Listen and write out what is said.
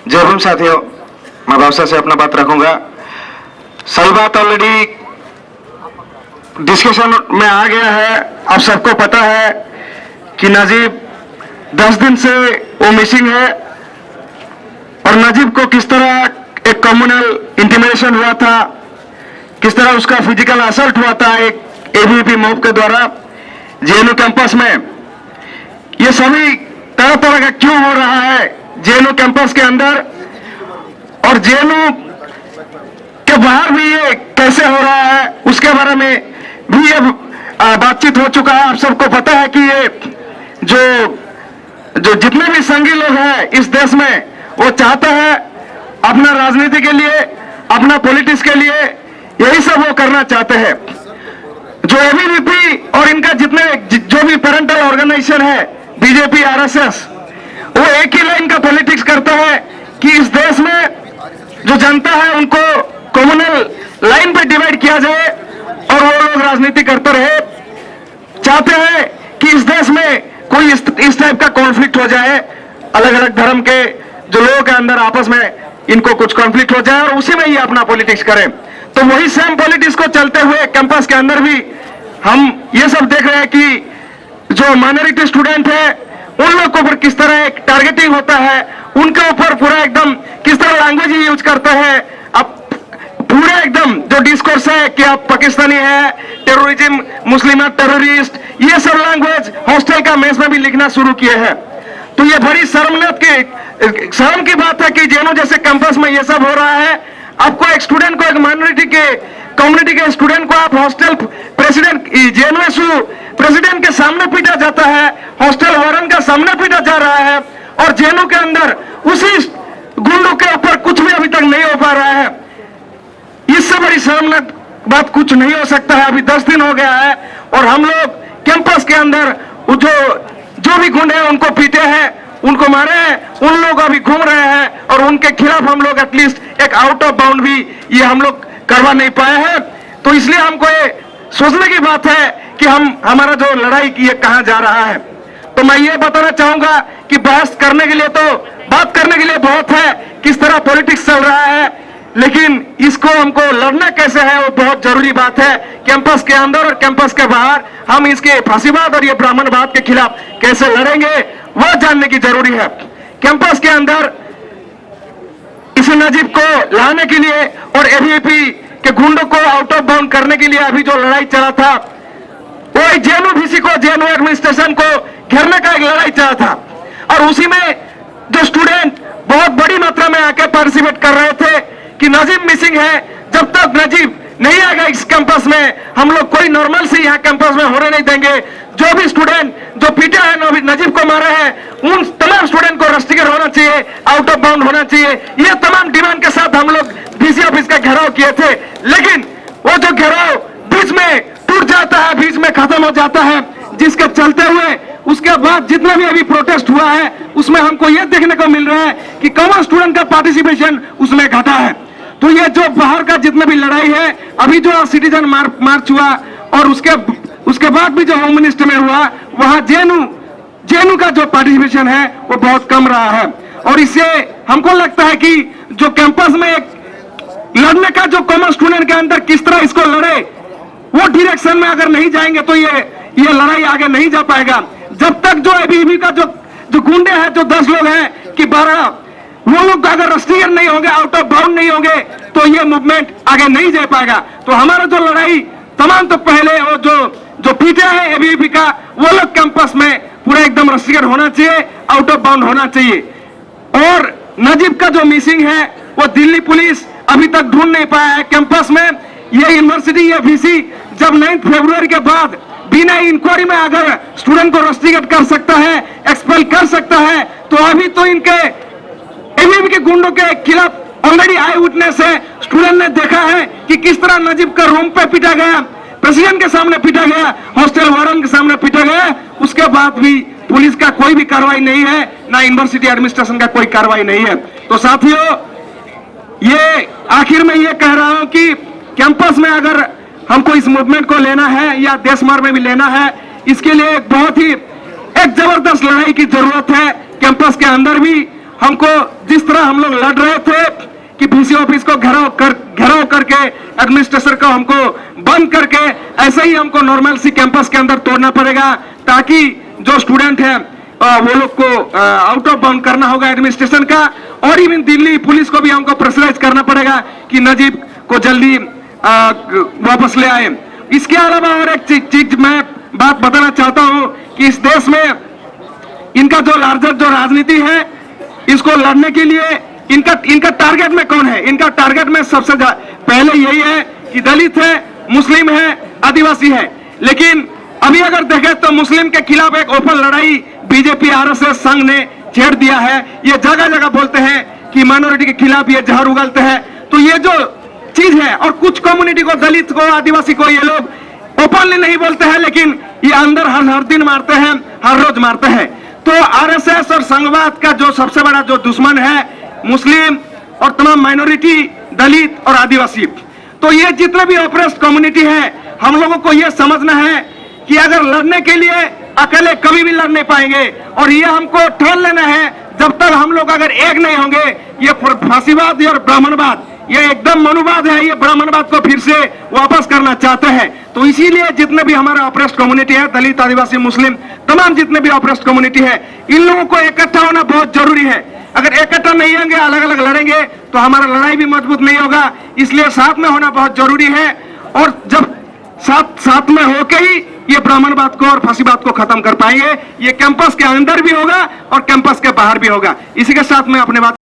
जय भीम साथियों, मैं भाषा से अपना बात रखूंगा। सही बात ऑलरेडी डिस्कशन में आ गया है। आप सबको पता है कि नजीब 10 दिन से वो मिसिंग है और नजीब को किस तरह एक कम्युनल इंटिमिडेशन हुआ था, किस तरह उसका फिजिकल असल्ट हुआ था एक एबीवीपी मॉब के द्वारा जेएनयू कैंपस में। ये सभी तरह तरह का क्यों हो रहा है जेएनयू कैंपस के अंदर और जेएनयू के बाहर भी ये कैसे हो रहा है, उसके बारे में भी ये बातचीत हो चुका है। आप सबको पता है कि ये जो जितने भी संघी लोग हैं इस देश में, वो चाहते हैं अपना राजनीति के लिए, अपना पॉलिटिक्स के लिए, यही सब वो करना चाहते हैं। जो एबीवीपी और इनका जितने जो भी पेरेंटल ऑर्गेनाइजेशन है, बीजेपी, आरएसएस, वो एक ही लाइन का पॉलिटिक्स करता है कि इस देश में जो जनता है उनको कम्युनल लाइन पे डिवाइड किया जाए और वो लोग राजनीति करते रहे। चाहते हैं कि इस देश में कोई इस टाइप का कॉन्फ्लिक्ट हो जाए, अलग अलग धर्म के जो लोगों के अंदर आपस में इनको कुछ कॉन्फ्लिक्ट हो जाए और उसी में ही अपना पॉलिटिक्स करें। तो वही सेम पॉलिटिक्स को चलते हुए कैंपस के अंदर भी हम ये सब देख रहे हैं कि जो माइनॉरिटी स्टूडेंट है उन लोग के ऊपर किस तरह एक टारगेटिंग होता है, उनके ऊपर पूरा एकदम किस तरह लैंग्वेज यूज करते हैं। अब पूरा एकदम जो डिस्कोर्स है कि आप पाकिस्तानी है, टेररिज्म, मुस्लिम है, टेररिस्ट, ये सब लैंग्वेज हॉस्टल का मेस में भी लिखना शुरू किए हैं। तो ये बड़ी शर्म की बात है कि जेएनयू जैसे कैंपस में ये सब हो रहा है। आपको एक स्टूडेंट को, एक माइनॉरिटी के कम्युनिटी के स्टूडेंट को आप हॉस्टल प्रेसिडेंट, जेएनयू प्रेसिडेंट के सामने पीटा जाता है, हॉस्टल वार्डन का सामने पीटा जा रहा है और जेएनयू के अंदर उसी गुंडों के ऊपर कुछ भी अभी तक नहीं हो पा रहा है। इससे बड़ी शर्मनाक बात कुछ नहीं हो सकता है। अभी 10 दिन हो गया है और हम लोग कैंपस के अंदर जो भी गुंडे हैं उनको पीटे हैं, उनको मारे हैं, उन लोग अभी घूम रहे हैं और उनके खिलाफ हम लोग एटलीस्ट एक आउट ऑफ बाउंड भी ये हम लोग करवा नहीं पाए हैं। तो इसलिए हमको ये सोचने की बात है कि हमारा जो लड़ाई की ये कहां जा रहा है। तो मैं ये बताना चाहूंगा कि बहस करने के लिए तो बात करने के लिए बहुत है, किस तरह पॉलिटिक्स चल रहा है, लेकिन इसको हमको लड़ना कैसे है वो बहुत जरूरी बात है। कैंपस के अंदर और कैंपस के बाहर हम इसके फांसीवाद और ये ब्राह्मणवाद के खिलाफ कैसे लड़ेंगे वो जानने की जरूरी है। कैंपस के अंदर इस नजीब को लाने के लिए और एबीवीपी के गुंडों को आउट ऑफ बाउंड करने के लिए अभी जो लड़ाई चला था वो जेएनयू वीसी को, जेएनयू एडमिनिस्ट्रेशन को घेरने का एक लड़ाई चला था और उसी में जो स्टूडेंट बहुत बड़ी मात्रा में आके पार्टिसिपेट कर रहे थे कि नजीब मिसिंग है। जब तक नजीब नहीं आएगा इस कैंपस में हम लोग कोई नॉर्मल से यहाँ कैंपस में होने नहीं देंगे। जो भी स्टूडेंट जो पीटे हैं, नजीब को मारे हैं, उन तमाम स्टूडेंट को रस्टिकेट होना चाहिए, आउट ऑफ बाउंड होना चाहिए। ये तमाम डिमांड के साथ हम लोग डीसी ऑफिस का घेराव किए थे, लेकिन वो जो घेराव बीच में टूट जाता है, बीच में खत्म हो जाता है, जिसके चलते हुए उसके बाद जितना भी अभी प्रोटेस्ट हुआ है उसमें हमको ये देखने को मिल रहा है कि कॉमन स्टूडेंट का पार्टिसिपेशन उसमें घटा है। तो ये जो बाहर का जितना भी लड़ाई है, अभी जो सिटीजन मार्च हुआ और उसके बाद भी जो होम मिनिस्टर में हुआ, वहां जेएनयू का जो पार्टिसिपेशन है वो बहुत कम रहा है। और इससे हमको लगता है कि जो कैंपस में एक लड़ने का जो कॉमन स्टूडेंट के अंदर किस तरह इसको लड़े, वो डायरेक्शन में अगर नहीं जाएंगे तो ये लड़ाई आगे नहीं जा पाएगा। जब तक जो एबीवीपी का जो गुंडे हैं, जो 10 लोग हैं कि 12, वो लोग अगर रस्टिकेट नहीं होंगे, आउट ऑफ बाउंड नहीं होंगे तो ये मूवमेंट आगे नहीं जा पाएगा। तो हमारा जो लड़ाई तमाम तो पहले वो जो पीटे हैं एबीवीपी का, वो लोग कैंपस में पूरा एकदम रस्टिकेट होना चाहिए, आउट ऑफ बाउंड होना चाहिए। और नजीब का जो मिसिंग है वो दिल्ली पुलिस अभी तक ढूंढ नहीं पाया है कैंपस में। ये यूनिवर्सिटी, ये वीसी जब 9 फरवरी के बाद बिना इंक्वायरी में अगर स्टूडेंट को रस्टिकेट कर सकता है, एक्सपेल कर सकता है, तो अभी तो इनके एबीवीपी के गुंडों के खिलाफ ऑलरेडी आई विटनेस है। स्टूडेंट ने देखा है कि किस तरह नजीब का रूम पे पीटा गया, प्रेसिडेंट के सामने पीटा गया, हॉस्टल वार्डन के सामने पीटा गया। उसके बाद भी पुलिस का कोई भी कार्रवाई नहीं है, ना यूनिवर्सिटी एडमिनिस्ट्रेशन का कोई कार्रवाई नहीं है। तो साथियों, ये आखिर में ये कह रहा हूं कि कैंपस में अगर हमको इस मूवमेंट को लेना है या देश भर में भी लेना है, इसके लिए एक बहुत ही एक जबरदस्त लड़ाई की जरूरत है। कैंपस के अंदर भी हमको जिस तरह हम लोग लड़ रहे थे कि बीसी ऑफिस को घेराव करके एडमिनिस्ट्रेशन को हमको बंद करके, ऐसे ही हमको नॉर्मल सी कैंपस के अंदर तोड़ना पड़ेगा, ताकि जो स्टूडेंट है वो लोग को आउट ऑफ बाउंड करना होगा एडमिनिस्ट्रेशन का। और इवन दिल्ली पुलिस को भी हमको प्रेशराइज करना पड़ेगा कि नजीब को जल्दी वापस ले आए। इसके अलावा और एक चीज मैं बात बताना चाहता हूं कि इस देश में इनका जो लार्जर जो राजनीति है, इसको लड़ने के लिए इनका टारगेट में कौन है? इनका टारगेट में सबसे पहले यही है कि दलित है, मुस्लिम है, आदिवासी है। लेकिन अभी अगर देखें तो मुस्लिम के खिलाफ एक ओपन लड़ाई बीजेपी आरएसएस संघ ने छेड़ दिया है। ये जगह जगह बोलते हैं कि माइनॉरिटी के खिलाफ ये जहर उगलते हैं। तो ये जो चीज है, और कुछ कम्युनिटी को, दलित को, आदिवासी को ये लोग ओपनली नहीं बोलते हैं, लेकिन ये अंदर हर दिन मारते हैं, हर रोज मारते हैं। तो आरएसएस और संघवाद का जो सबसे बड़ा जो दुश्मन है मुस्लिम और तमाम माइनॉरिटी, दलित और आदिवासी। तो ये जितने भी ऑप्रेस्ड कम्युनिटी है, हम लोगों को ये समझना है कि अगर लड़ने के लिए अकेले कभी भी लड़ नहीं पाएंगे, और ये हमको ठान लेना है जब तक हम लोग अगर एक नहीं होंगे। ये फांसीवाद और ब्राह्मणवाद, ये एकदम मनुवाद है, ये ब्राह्मणवाद को फिर से वापस करना चाहते हैं। तो इसीलिए जितने भी हमारे ऑप्रेस्ड कम्युनिटी है, दलित, आदिवासी, मुस्लिम, तमाम जितने भी ऑप्रेस्ड कम्युनिटी है, इन लोगों को इकट्ठा होना बहुत जरूरी है। अगर इकट्ठा नहीं होंगे, अलग अलग लड़ेंगे, तो हमारा लड़ाई भी मजबूत नहीं होगा। इसलिए साथ में होना बहुत जरूरी है, और जब साथ में होके ही ये ब्राह्मणवाद को और फांसीवाद को खत्म कर पाएंगे। ये कैंपस के अंदर भी होगा और कैंपस के बाहर भी होगा। इसी के साथ में अपने बात